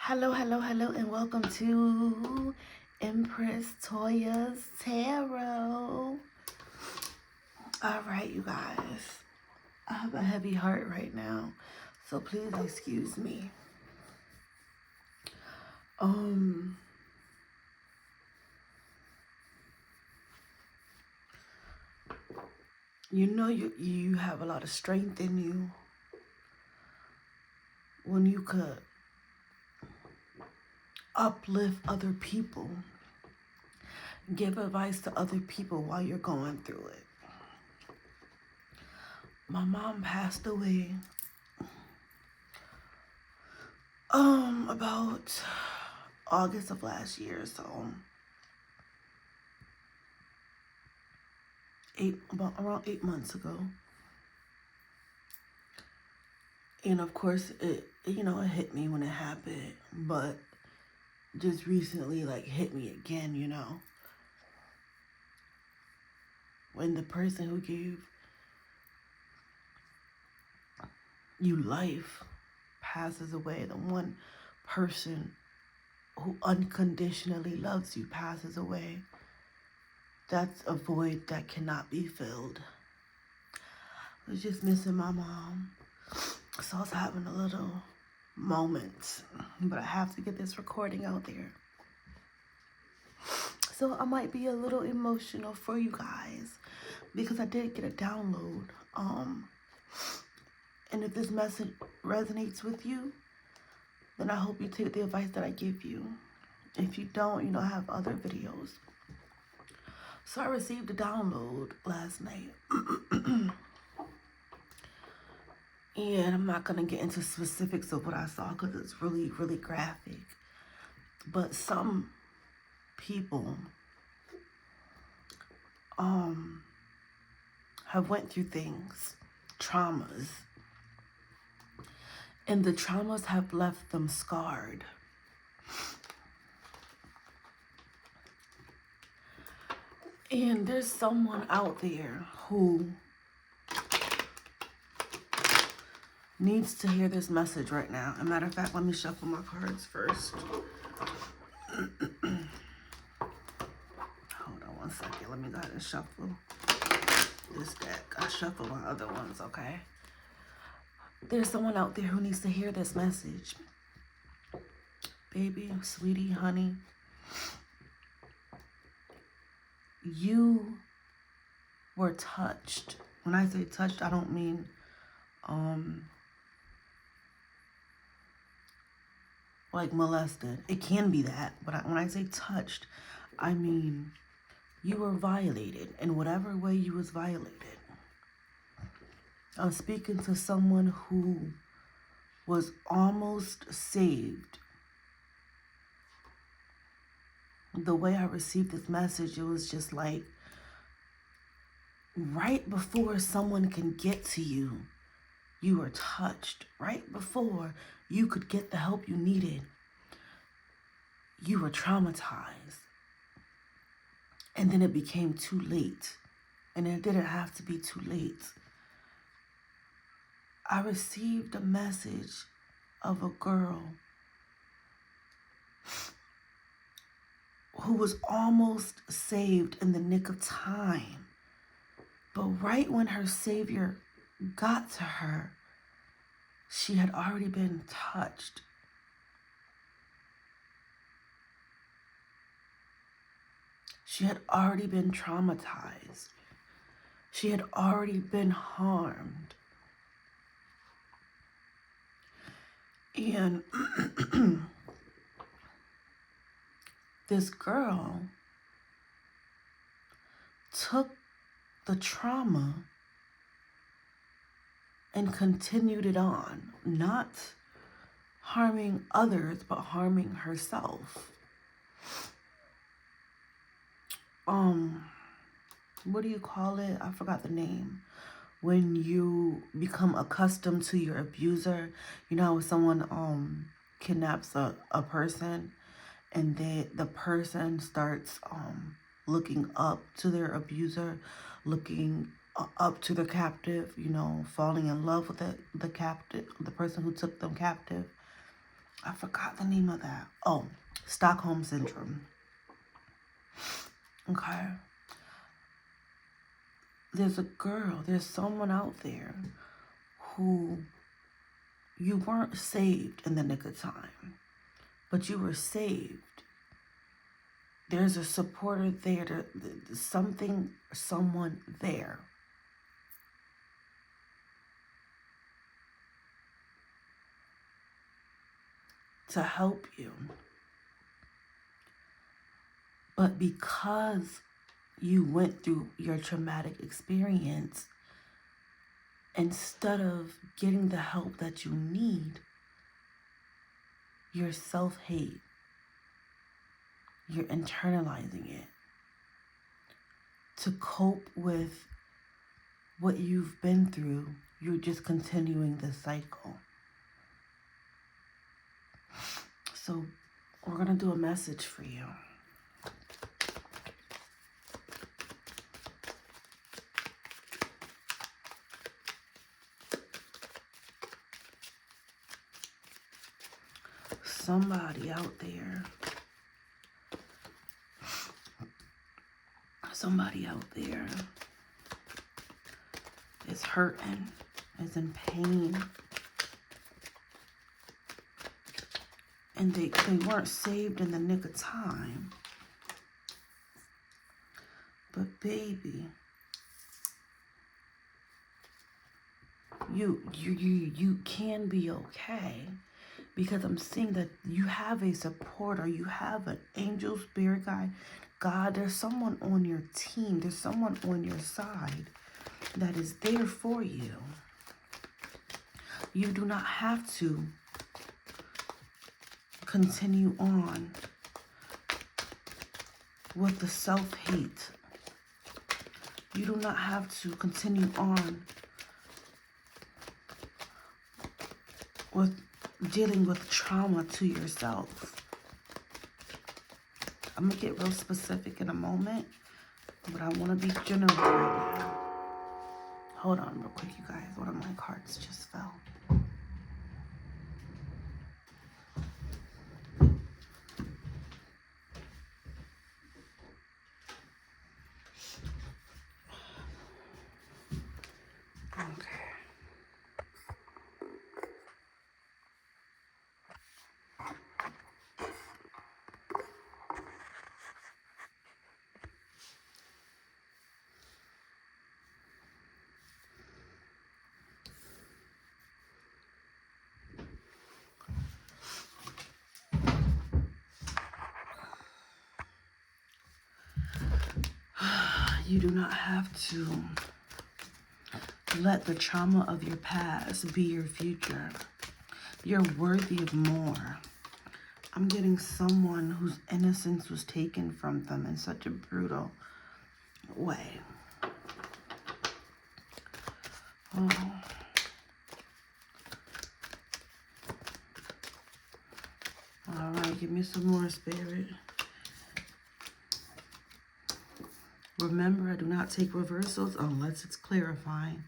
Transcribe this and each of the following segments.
Hello, hello, hello, and welcome to Empress Toya's Tarot. All right, you guys. I have a heavy heart right now, so please excuse me. You know you have a lot of strength in you when you could uplift other people, give advice to other people while you're going through it. My mom passed away about August of last year, so around 8 months ago. And of course it hit me when it happened, but just recently hit me again, when the person who gave you life passes away, the one person who unconditionally loves you passes away. That's a void that cannot be filled. I was just missing my mom, so I was having a little moment, but I have to get this recording out there. So I might be a little emotional for you guys because I did get a download. And if this message resonates with you, then I hope you take the advice that I give you. If you don't, I have other videos. So I received a download last night. And I'm not going to get into specifics of what I saw because it's really, really graphic. But some people have went through things, traumas. And the traumas have left them scarred. And there's someone out there who needs to hear this message right now. As a matter of fact, let me shuffle my cards first. Hold on one second. Let me go ahead and shuffle this deck. I'll shuffle my other ones, okay? There's someone out there who needs to hear this message. Baby, sweetie, honey, you were touched. When I say touched, I don't mean like molested. It can be that, but when I say touched, I mean you were violated in whatever way you was violated. I'm speaking to someone who was almost saved. The way I received this message, it was just like right before someone can get to you, you were touched. Right before you could get the help you needed, you were traumatized. And then it became too late. And it didn't have to be too late. I received a message of a girl who was almost saved in the nick of time. But right when her savior got to her, she had already been touched. She had already been traumatized. She had already been harmed. And this girl took the trauma and continued it on, not harming others, but harming herself. What do you call it? I forgot the name. When you become accustomed to your abuser, when someone kidnaps a person and the person starts looking up to their abuser, looking up to their captive, falling in love with the captive, the person who took them captive. I forgot the name of that. Oh, Stockholm Syndrome. Okay. There's a girl, there's someone out there who you weren't saved in the nick of time, but you were saved. There's a supporter there, someone there. To help you. But because you went through your traumatic experience, instead of getting the help that you need, you're self-hate. You're internalizing it. To cope with what you've been through, you're just continuing the cycle. So we're going to do a message for you. Somebody out there is hurting, is in pain, and they weren't saved in the nick of time. But baby, you can be okay, because I'm seeing that you have a supporter, you have an angel, spirit guide, God. There's someone on your team, there's someone on your side that is there for you. You do not have to continue on with the self-hate. You do not have to continue on with dealing with trauma to yourself. I'm going to get real specific in a moment, but I want to be general right now. Hold on real quick, you guys. One of my cards just fell. Okay. You do not have to let the trauma of your past be your future. You're worthy of more. I'm getting someone whose innocence was taken from them in such a brutal way. Oh. All right, give me some more, Spirit. Remember, I do not take reversals unless it's clarifying.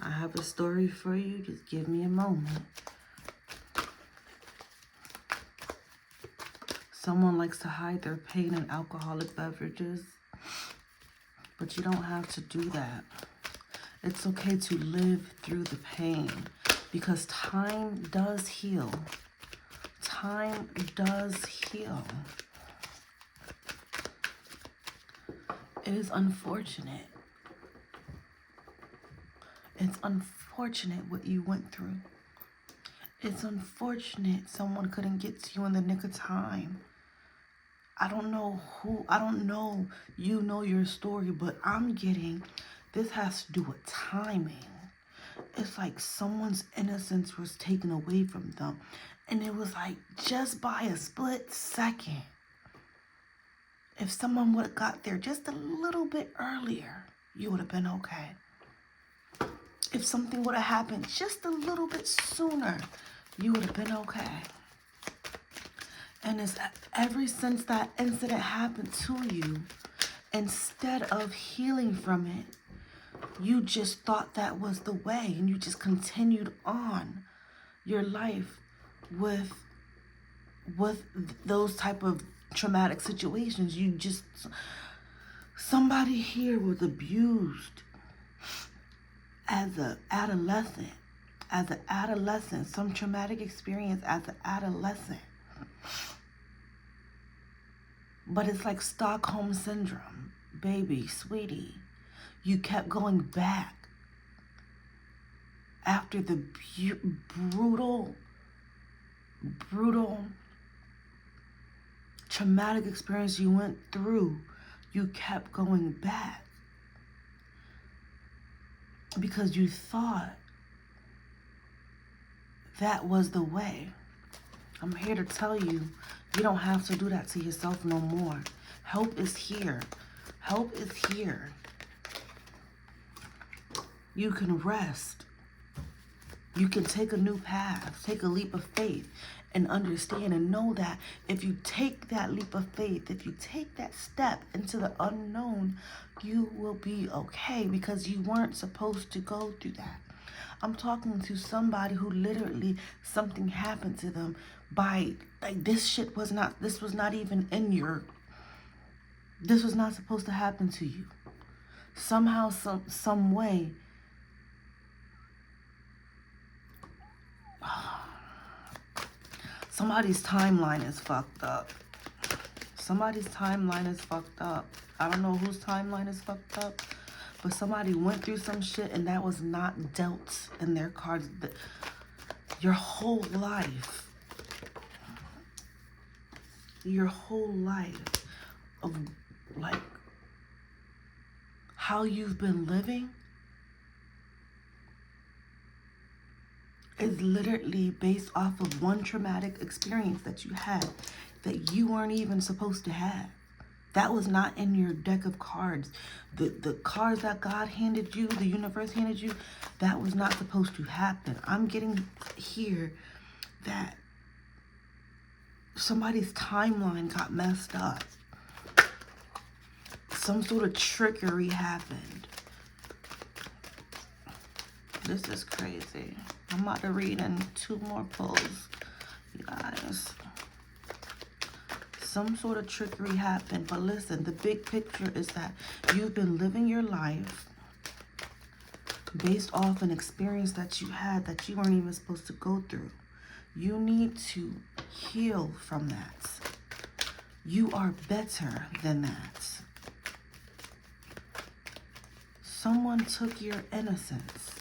I have a story for you. Just give me a moment. Someone likes to hide their pain in alcoholic beverages, but you don't have to do that. It's okay to live through the pain, because time does heal. Time does heal. It is unfortunate. It's unfortunate what you went through. It's unfortunate someone couldn't get to you in the nick of time. I don't know you know your story, but I'm getting, this has to do with timing. It's like someone's innocence was taken away from them. And it was like just by a split second. If someone would have got there just a little bit earlier, you would have been okay. If something would have happened just a little bit sooner, you would have been okay. And it's ever since that incident happened to you, instead of healing from it, you just thought that was the way, and you just continued on your life with with those type of traumatic situations. Somebody here was abused as an adolescent. Some traumatic experience as an adolescent. But it's like Stockholm Syndrome. Baby, sweetie, you kept going back after the brutal, traumatic experience you went through. You kept going back because you thought that was the way. I'm here to tell you, you don't have to do that to yourself no more. Help is here. Help is here. You can rest. You can take a new path, take a leap of faith, and understand and know that if you take that leap of faith, if you take that step into the unknown, you will be okay, because you weren't supposed to go through that. I'm talking to somebody who literally something happened to them by, like, this was not even in your, this was not supposed to happen to you. Somehow, some way, somebody's timeline is fucked up. Somebody's timeline is fucked up. I don't know whose timeline is fucked up, but somebody went through some shit and that was not dealt in their cards. Your whole life of, like, how you've been living is literally based off of one traumatic experience that you had that you weren't even supposed to have. That was not in your deck of cards. The cards that God handed you, the universe handed you, that was not supposed to happen. I'm getting here that somebody's timeline got messed up. Some sort of trickery happened. This is crazy. I'm about to read in 2 more pulls, you guys. Some sort of trickery happened, but listen, the big picture is that you've been living your life based off an experience that you had that you weren't even supposed to go through. You need to heal from that. You are better than that. Someone took your innocence.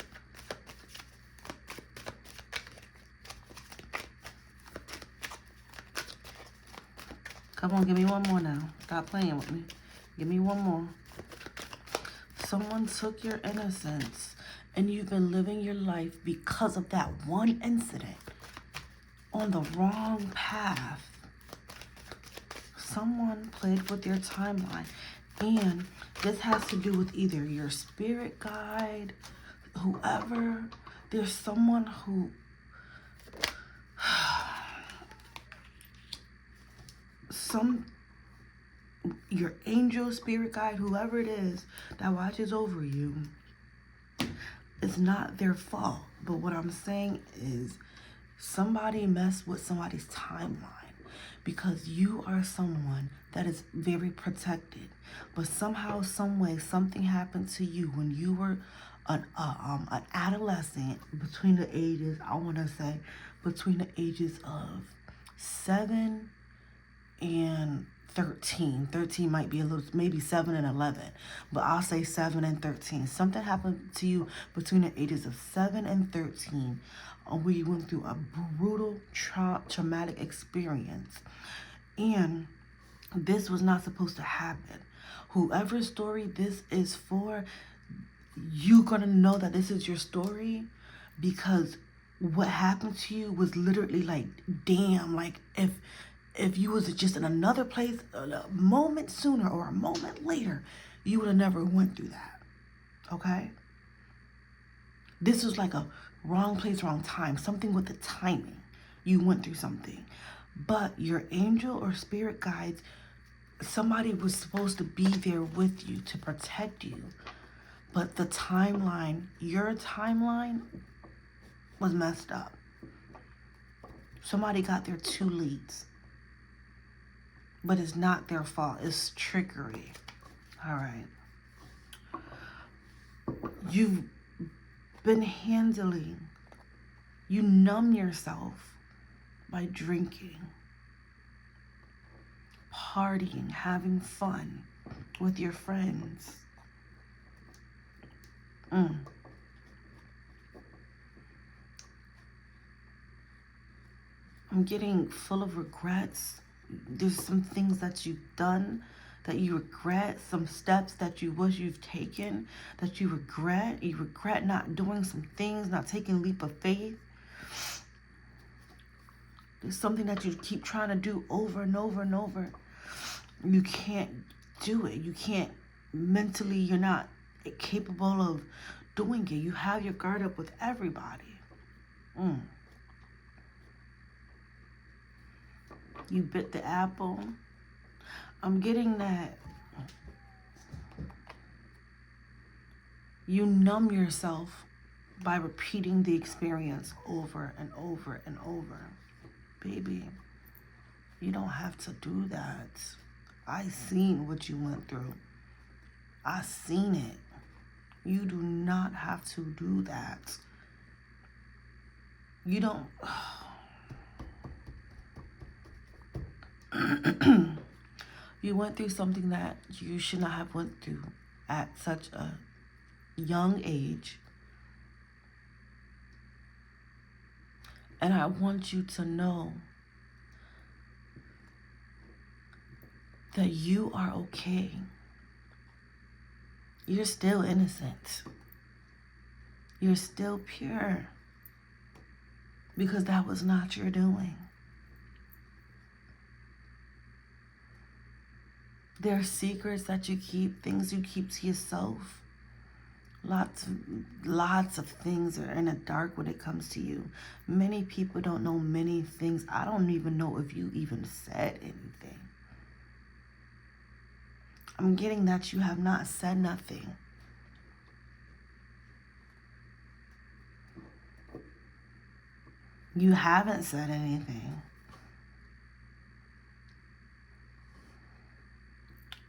Come on, give me one more now. Stop playing with me. Give me one more. Someone took your innocence, and you've been living your life because of that one incident on the wrong path. Someone played with your timeline, and this has to do with either your spirit guide, whoever. There's someone who your angel, spirit guide, whoever it is that watches over you, it's not their fault. But what I'm saying is somebody messed with somebody's timeline, because you are someone that is very protected. But somehow, some way, something happened to you when you were an adolescent, between the ages, I want to say, between the ages of 7 and 13. 13 might be a little, maybe 7 and 11, but I'll say 7 and 13. Something happened to you between the ages of 7 and 13, where you went through a brutal, traumatic experience. And this was not supposed to happen. Whoever's story this is for, you're gonna know that this is your story, because what happened to you was literally like, damn, like if you was just in another place a moment sooner or a moment later, you would have never went through that. Okay? This was like a wrong place, wrong time. Something with the timing. You went through something. But your angel or spirit guides, somebody was supposed to be there with you to protect you. But the timeline, your timeline, was messed up. Somebody got there too late. But it's not their fault. It's trickery. All right. You've been handling. You numb yourself by drinking, partying, having fun with your friends. I'm getting full of regrets. There's some things that you've done that you regret, some steps that you wish you've taken that you regret. You regret not doing some things, not taking a leap of faith. There's something that you keep trying to do over and over and over. You can't do it. You can't mentally, you're not capable of doing it. You have your guard up with everybody. You bit the apple. I'm getting that you numb yourself by repeating the experience over and over and over. Baby, you don't have to do that. I seen what you went through. I seen it. You do not have to do that. You don't... You went through something that you should not have went through at such a young age. And I want you to know that you are okay. You're still innocent. You're still pure. Because that was not your doing. There are secrets that you keep, things you keep to yourself. Lots of things are in the dark when it comes to you. Many people don't know many things. I don't even know if you even said anything. I'm getting that you have not said nothing. You haven't said anything.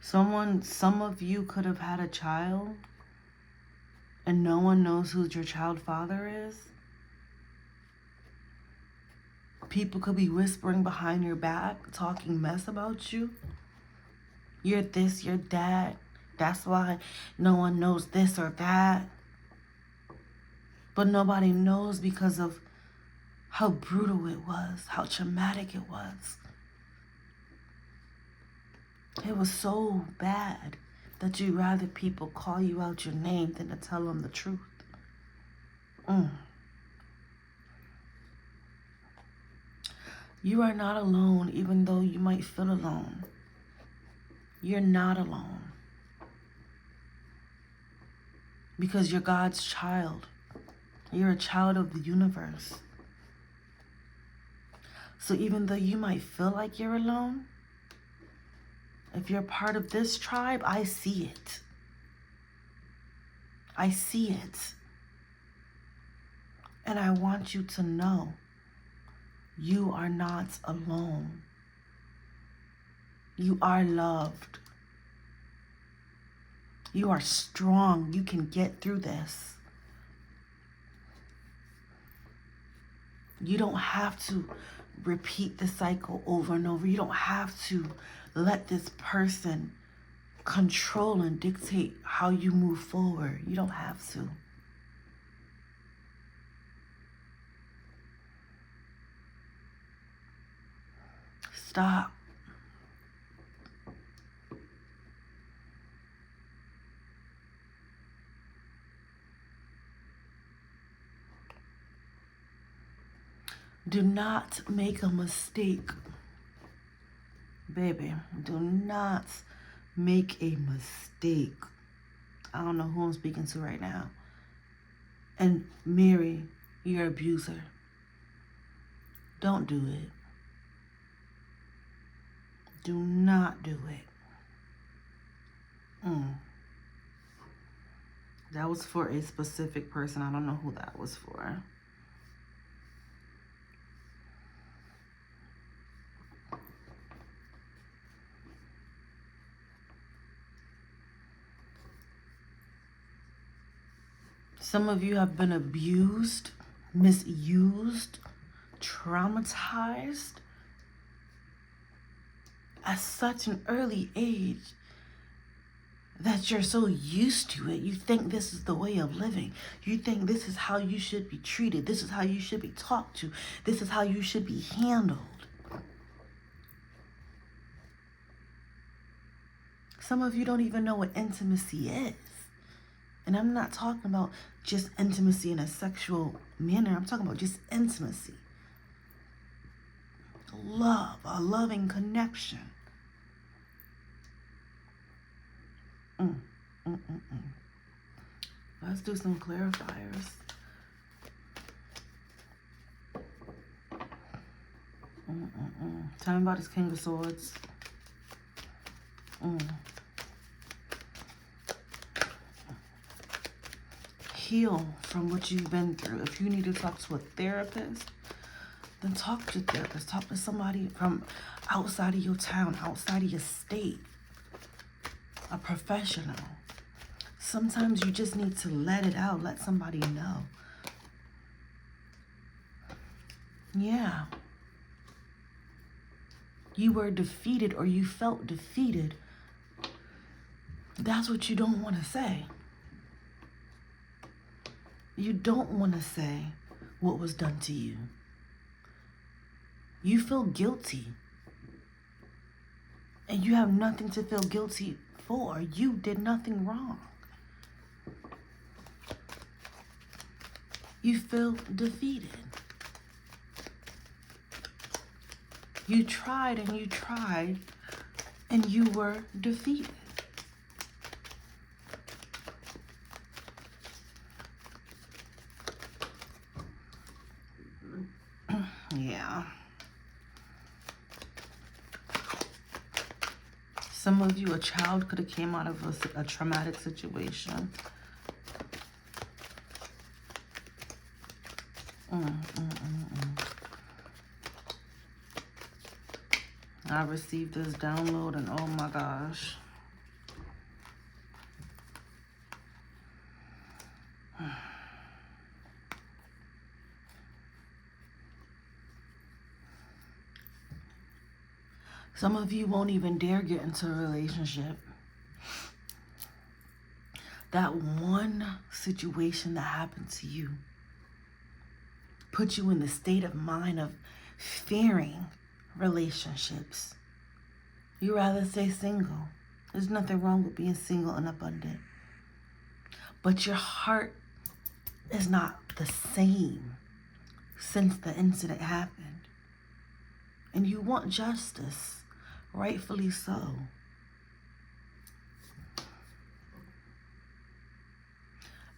Some of you could have had a child and no one knows who your child father is. People could be whispering behind your back, talking mess about you. You're this, you're that. That's why no one knows this or that. But nobody knows because of how brutal it was, how traumatic it was. It was so bad that you'd rather people call you out your name than to tell them the truth. You are not alone, even though you might feel alone. You're not alone. Because you're God's child. You're a child of the universe. So even though you might feel like you're alone, if you're part of this tribe, I see it. I see it. And I want you to know you are not alone. You are loved. You are strong. You can get through this. You don't have to repeat the cycle over and over. You don't have to let this person control and dictate how you move forward. You don't have to. Stop. Do not make a mistake. Baby, do not make a mistake. I don't know who I'm speaking to right now. And marry your abuser. Don't do it. Do not do it. That was for a specific person. I don't know who that was for. Some of you have been abused, misused, traumatized at such an early age that you're so used to it. You think this is the way of living. You think this is how you should be treated. This is how you should be talked to. This is how you should be handled. Some of you don't even know what intimacy is. And I'm not talking about just intimacy in a sexual manner. I'm talking about just intimacy. Love, a loving connection. Let's do some clarifiers. Tell me about this King of Swords. Heal from what you've been through. If you need to talk to a therapist, then talk to your therapist. Talk to somebody from outside of your town, outside of your state. A professional. Sometimes you just need to let it out. Let somebody know. Yeah. You were defeated or you felt defeated. That's what you don't want to say. You don't want to say what was done to you. You feel guilty. And you have nothing to feel guilty for. You did nothing wrong. You feel defeated. You tried and you tried and you were defeated. Yeah. Some of you, a child could have came out of a traumatic situation. I received this download and oh my gosh. Some of you won't even dare get into a relationship. That one situation that happened to you put you in the state of mind of fearing relationships. You rather stay single. There's nothing wrong with being single and abundant. But your heart is not the same since the incident happened. And you want justice. Rightfully so.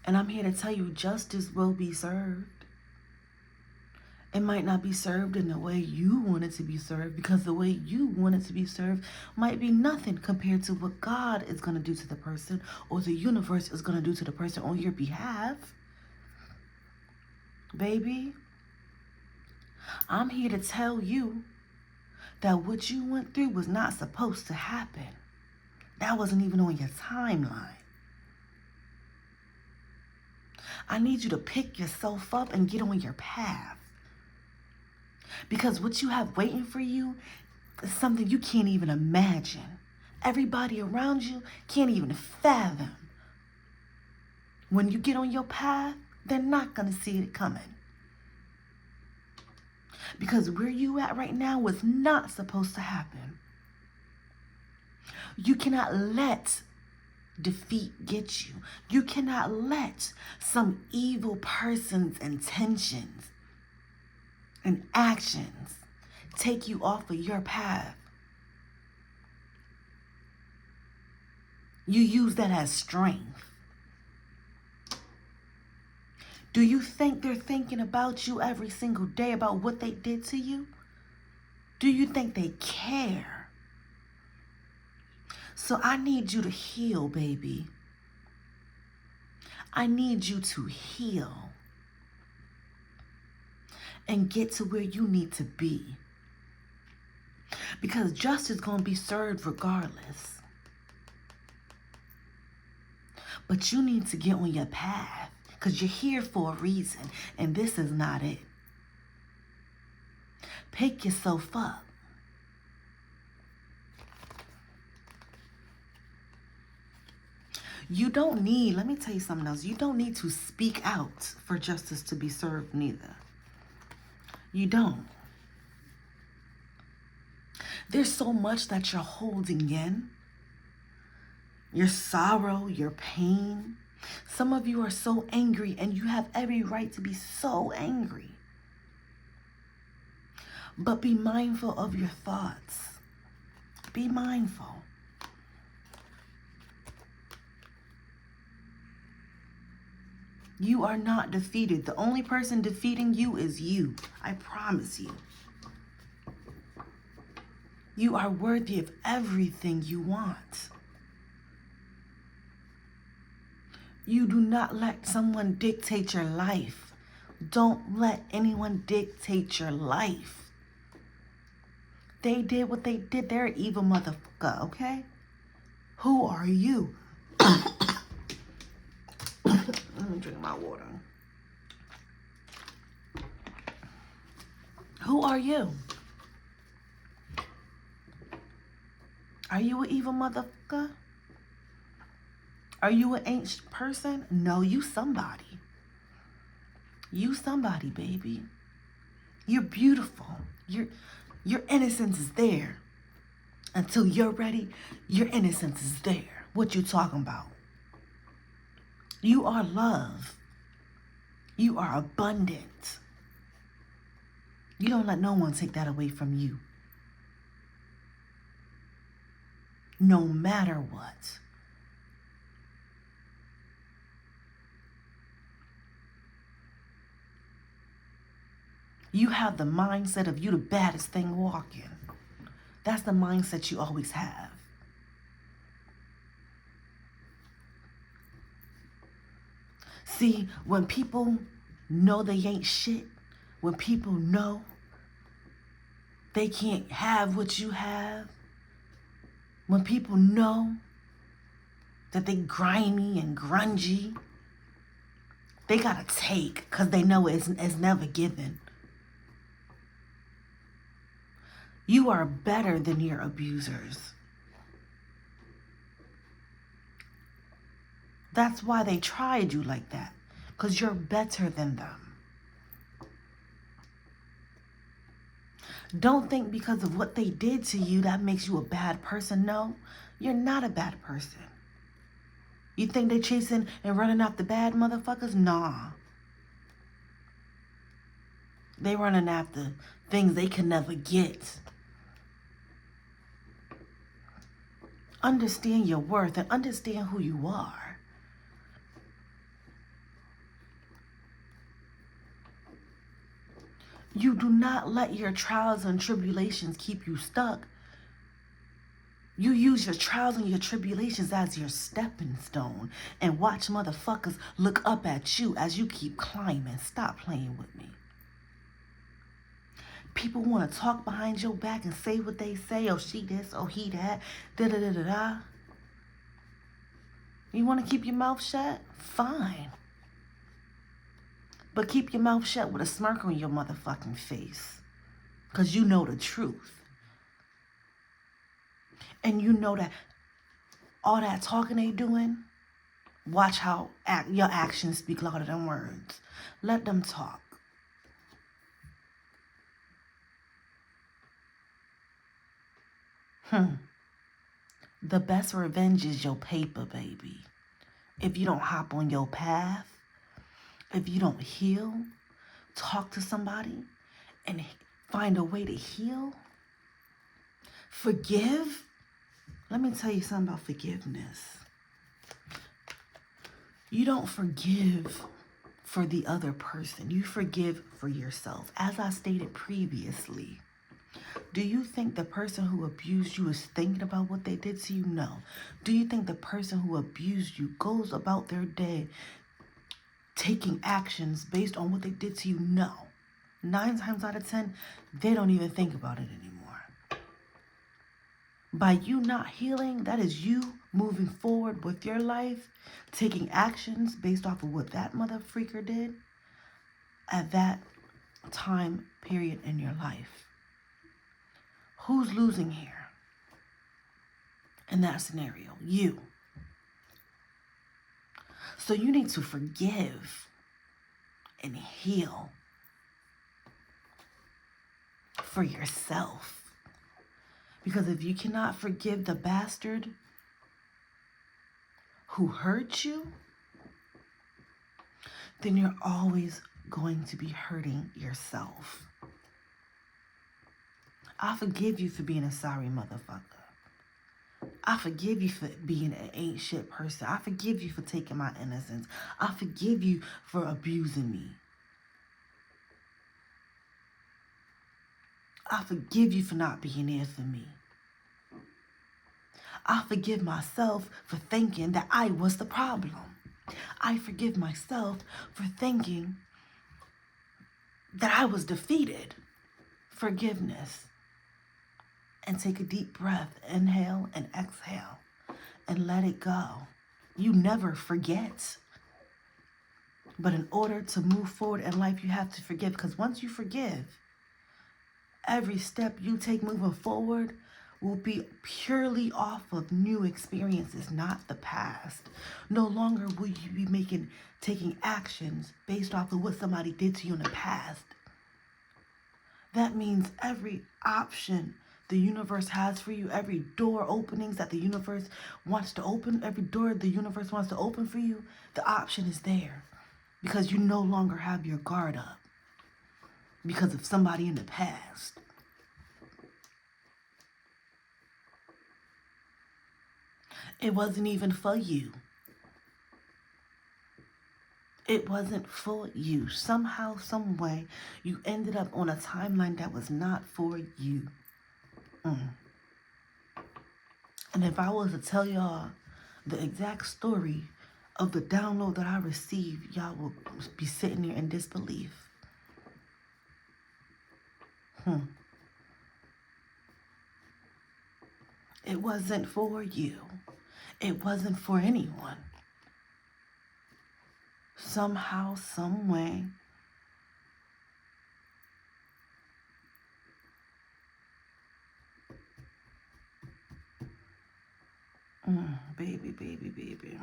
And I'm here to tell you justice will be served. It might not be served in the way you want it to be served, because the way you want it to be served might be nothing compared to what God is going to do to the person or the universe is going to do to the person on your behalf. Baby, I'm here to tell you that what you went through was not supposed to happen. That wasn't even on your timeline. I need you to pick yourself up and get on your path. Because what you have waiting for you is something you can't even imagine. Everybody around you can't even fathom. When you get on your path, they're not going to see it coming. Because where you at right now was not supposed to happen. You cannot let defeat get you. You cannot let some evil person's intentions and actions take you off of your path. You use that as strength. Do you think they're thinking about you every single day, about what they did to you? Do you think they care? So I need you to heal, baby. I need you to heal and get to where you need to be. Because justice is going to be served regardless. But you need to get on your path. because you're here for a reason, and this is not it. Pick yourself up. You don't need, let me tell you something else. You don't need to speak out for justice to be served neither. You don't. There's so much that you're holding in. Your sorrow, your pain. Some of you are so angry, and you have every right to be so angry. But be mindful of your thoughts. Be mindful. You are not defeated. The only person defeating you is you. I promise you. You are worthy of everything you want. You do not let someone dictate your life. Don't let anyone dictate your life. They did what they did. They're an evil motherfucker, okay? Who are you? Let me drink my water. Who are you? Are you an evil motherfucker? Are you an ancient person? No, you somebody. You somebody, baby. You're beautiful. Your innocence is there. Until you're ready, your innocence is there. What you talking about? You are love. You are abundant. You don't let no one take that away from you. No matter what. You have the mindset of you the baddest thing walking. That's the mindset you always have. See, when people know they ain't shit, when people know they can't have what you have, when people know that they grimy and grungy, they gotta take because they know it's never given. You are better than your abusers. That's why they tried you like that, because you're better than them. Don't think because of what they did to you that makes you a bad person. No, you're not a bad person. You think they're chasing and running after bad motherfuckers? Nah. They running after things they can never get. Understand your worth and understand who you are. You do not let your trials and tribulations keep you stuck. You use your trials and your tribulations as your stepping stone and watch motherfuckers look up at you as you keep climbing. Stop playing with me. People want to talk behind your back and say what they say. Oh, she this, oh, he that, da-da-da-da-da. You want to keep your mouth shut? Fine. But keep your mouth shut with a smirk on your motherfucking face. Because you know the truth. And you know that all that talking they doing, watch how your actions speak louder than words. Let them talk. The best revenge is your paper, baby. If you don't hop on your path, if you don't heal, talk to somebody and find a way to heal, forgive. Let me tell you something about forgiveness. You don't forgive for the other person. You forgive for yourself. As I stated previously, do you think the person who abused you is thinking about what they did to you? No. Do you think the person who abused you goes about their day taking actions based on what they did to you? No. 9 times out of 10, they don't even think about it anymore. By you not healing, that is you moving forward with your life, taking actions based off of what that mother freaker did at that time period in your life. Who's losing here in that scenario? You. So you need to forgive and heal for yourself. Because if you cannot forgive the bastard who hurt you, then you're always going to be hurting yourself. I forgive you for being a sorry motherfucker. I forgive you for being an ain't shit person. I forgive you for taking my innocence. I forgive you for abusing me. I forgive you for not being there for me. I forgive myself for thinking that I was the problem. I forgive myself for thinking that I was defeated. Forgiveness. And take a deep breath. Inhale and exhale. And let it go. You never forget. But in order to move forward in life, you have to forgive. Because once you forgive, every step you take moving forward will be purely off of new experiences, not the past. No longer will you be taking actions based off of what somebody did to you in the past. That means every option the universe has for you, every door openings that the universe wants to open, every door the universe wants to open for you, the option is there. Because you no longer have your guard up because of somebody in the past. It wasn't even for you. It wasn't for you. Somehow, some way, you ended up on a timeline that was not for you. And if I was to tell y'all the exact story of the download that I received, y'all will be sitting there in disbelief. It wasn't for you. It wasn't for anyone. Somehow, some way, baby, baby, baby.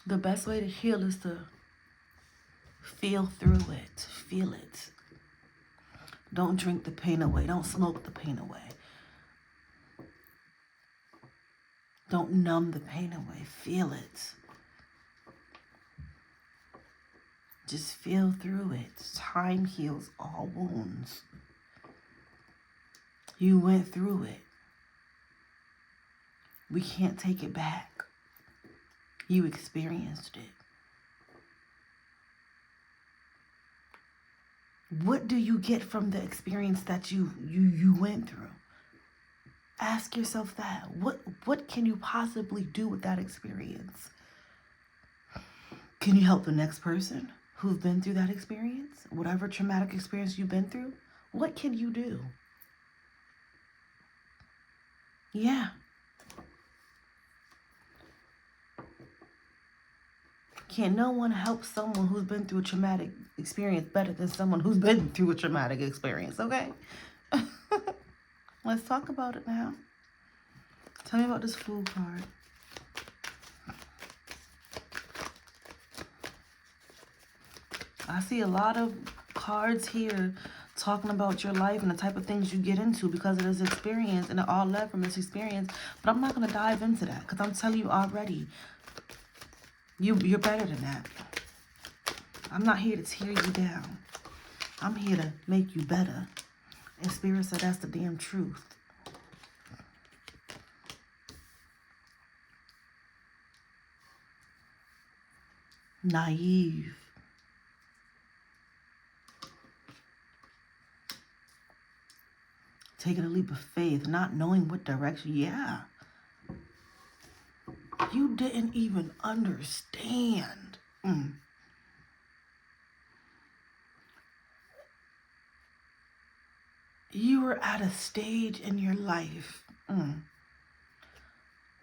The best way to heal is to feel through it. Feel it. Don't drink the pain away. Don't smoke the pain away. Don't numb the pain away. Feel it. Just feel through it. Time heals all wounds. You went through it. We can't take it back. You experienced it. What do you get from the experience that you went through? Ask yourself that. What can you possibly do with that experience? Can you help the next person who's been through that experience? Whatever traumatic experience you've been through, what can you do? Yeah. Can no one help someone who's been through a traumatic experience better than someone who's been through a traumatic experience, okay? Let's talk about it now. Tell me about this Fool card. I see a lot of cards here talking about your life and the type of things you get into because of this experience, and it all led from this experience. But I'm not going to dive into that because I'm telling you already, you're better than that. I'm not here to tear you down. I'm here to make you better. And Spirit said that's the damn truth. Naive. Taking a leap of faith, not knowing what direction. Yeah. You didn't even understand. You were at a stage in your life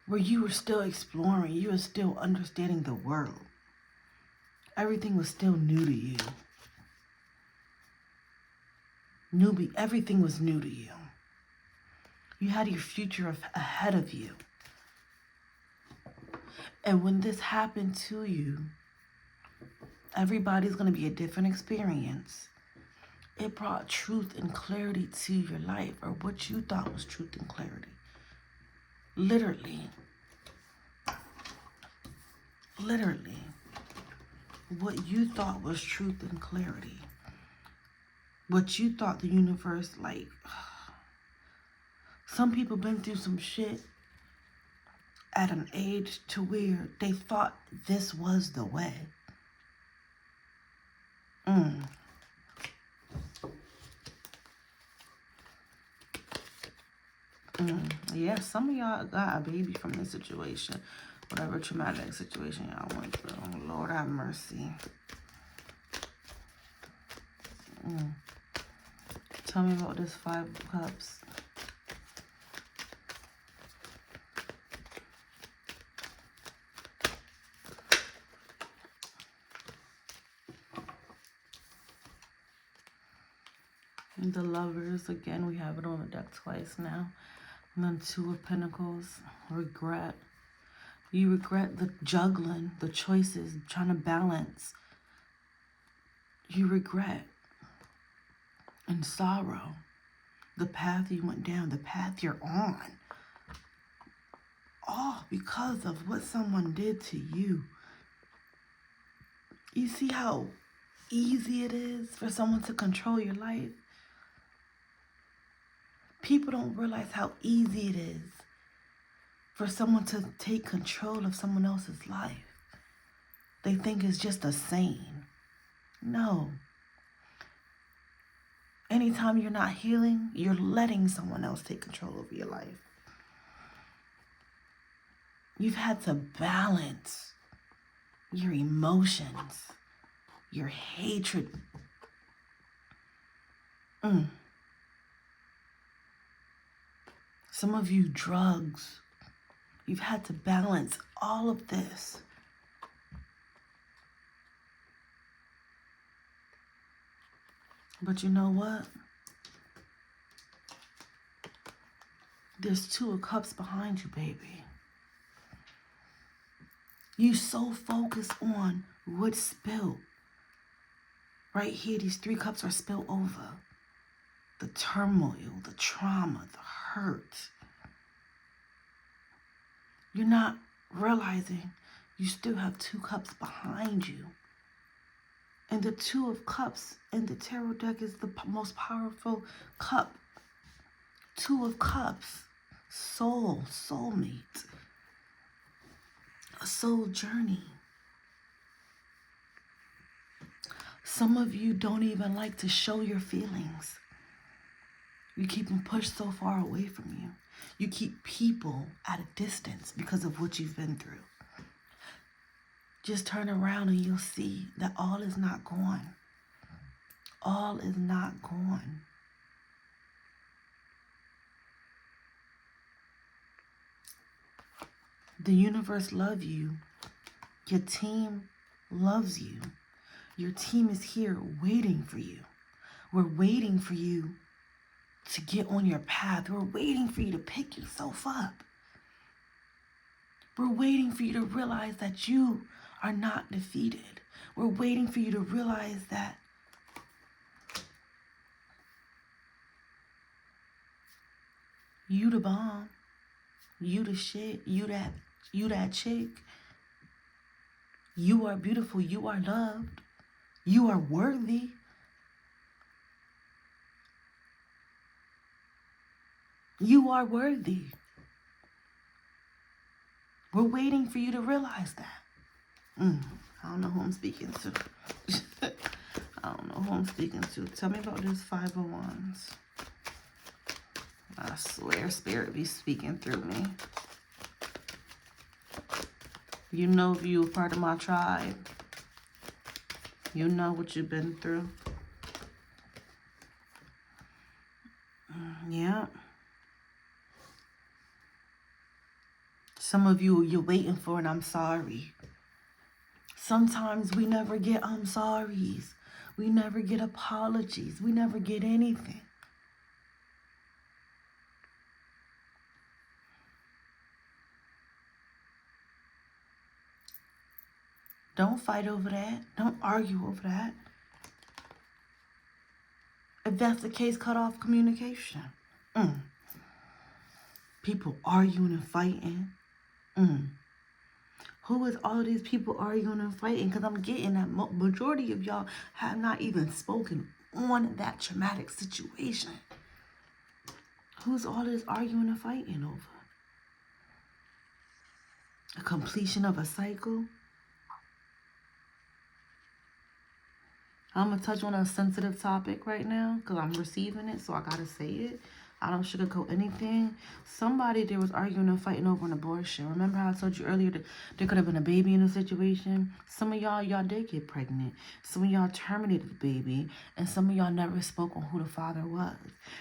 where you were still exploring. You were still understanding the world. Everything was still new to you. Everything was new to you. You had your future ahead of you. And when this happened to you, everybody's going to be a different experience. It brought truth and clarity to your life, or what you thought was truth and clarity. Literally. Literally. What you thought was truth and clarity. What you thought the universe, like, some people been through some shit at an age to where they thought this was the way. Yeah, some of y'all got a baby from this situation. Whatever traumatic situation y'all went through. Lord have mercy. Tell me about this 5 of Cups. The Lovers, again, we have it on the deck twice now. And then 2 of Pentacles, regret. You regret the juggling, the choices, trying to balance. You regret and sorrow the path you went down, the path you're on. All because of what someone did to you. You see how easy it is for someone to control your life? People don't realize how easy it is for someone to take control of someone else's life. They think it's just a saying. No. Anytime you're not healing, you're letting someone else take control of your life. You've had to balance your emotions, your hatred. Some of you, drugs. You've had to balance all of this. But you know what? There's 2 of Cups behind you, baby. You so focused on what's spilled. Right here, these 3 cups are spilled over. The turmoil, the trauma, the hurt. You're not realizing you still have 2 cups behind you. And the 2 of Cups in the tarot deck is the most powerful cup. 2 of Cups. Soul, soulmate. A soul journey. Some of you don't even like to show your feelings. You keep them pushed so far away from you. You keep people at a distance because of what you've been through. Just turn around and you'll see that all is not gone. All is not gone. The universe loves you. Your team loves you. Your team is here waiting for you. We're waiting for you to get on your path. We're waiting for you to pick yourself up. We're waiting for you to realize that you are not defeated. We're waiting for you to realize that you the bomb. You the shit. You that chick. You are beautiful. You are loved. You are worthy. You are worthy. We're waiting for you to realize that. I don't know who I'm speaking to. I don't know who I'm speaking to. Tell me about this 5 of Wands. I swear, Spirit be speaking through me. You know if you were part of my tribe. You know what you've been through. Some of you, you're waiting for an I'm sorry. Sometimes we never get I'm sorries. We never get apologies. We never get anything. Don't fight over that. Don't argue over that. If that's the case, cut off communication. People arguing and fighting. Who is all these people arguing and fighting? Because I'm getting that majority of y'all have not even spoken on that traumatic situation. Who's all this arguing and fighting over? A completion of a cycle? I'm going to touch on a sensitive topic right now because I'm receiving it, so I got to say it. I don't sugarcoat anything. Somebody there was arguing and fighting over an abortion. Remember how I told you earlier that there could have been a baby in the situation? Some of y'all did get pregnant. Some of y'all terminated the baby. And some of y'all never spoke on who the father was.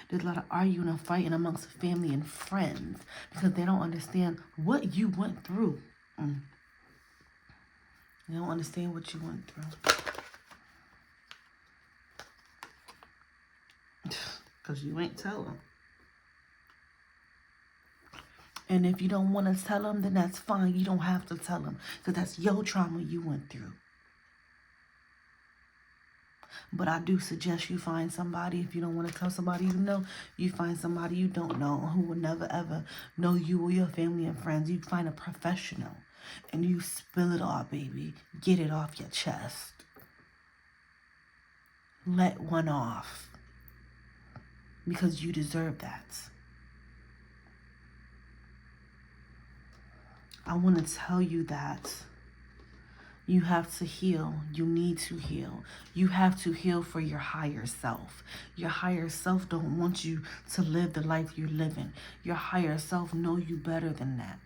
There's a lot of arguing and fighting amongst family and friends because they don't understand what you went through. They don't understand what you went through. Because you ain't tell them. And if you don't want to tell them, then that's fine. You don't have to tell them. Because that's your trauma you went through. But I do suggest you find somebody. If you don't want to tell somebody you know, you find somebody you don't know who will never ever know you or your family and friends. You find a professional. And you spill it all, baby. Get it off your chest. Let one off. Because you deserve that. I want to tell you that you have to heal. You need to heal. You have to heal for your higher self. Your higher self don't want you to live the life you're living. Your higher self know you better than that.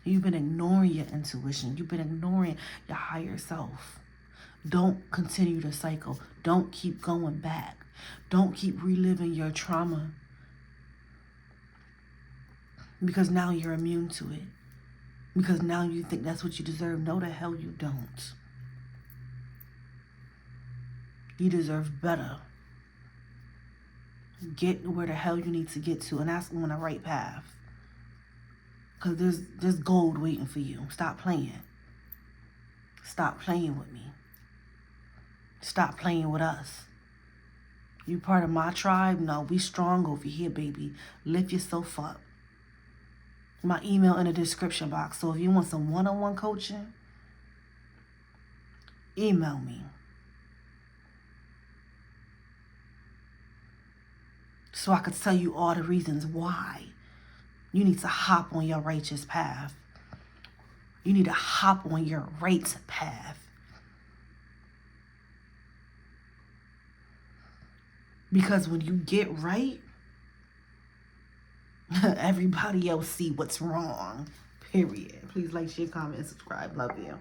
You've been ignoring your intuition. You've been ignoring your higher self. Don't continue the cycle. Don't keep going back. Don't keep reliving your trauma. Because now you're immune to it. Because now you think that's what you deserve. No, the hell you don't. You deserve better. Get where the hell you need to get to. And that's on the right path. Because there's gold waiting for you. Stop playing. Stop playing with me. Stop playing with us. You part of my tribe? No, we strong over here, baby. Lift yourself up. My email in the description box. So if you want some one-on-one coaching, email me. So I could tell you all the reasons why you need to hop on your righteous path. You need to hop on your right path. Because when you get right, everybody else see what's wrong. Period. Please like, share, comment, and subscribe. Love you.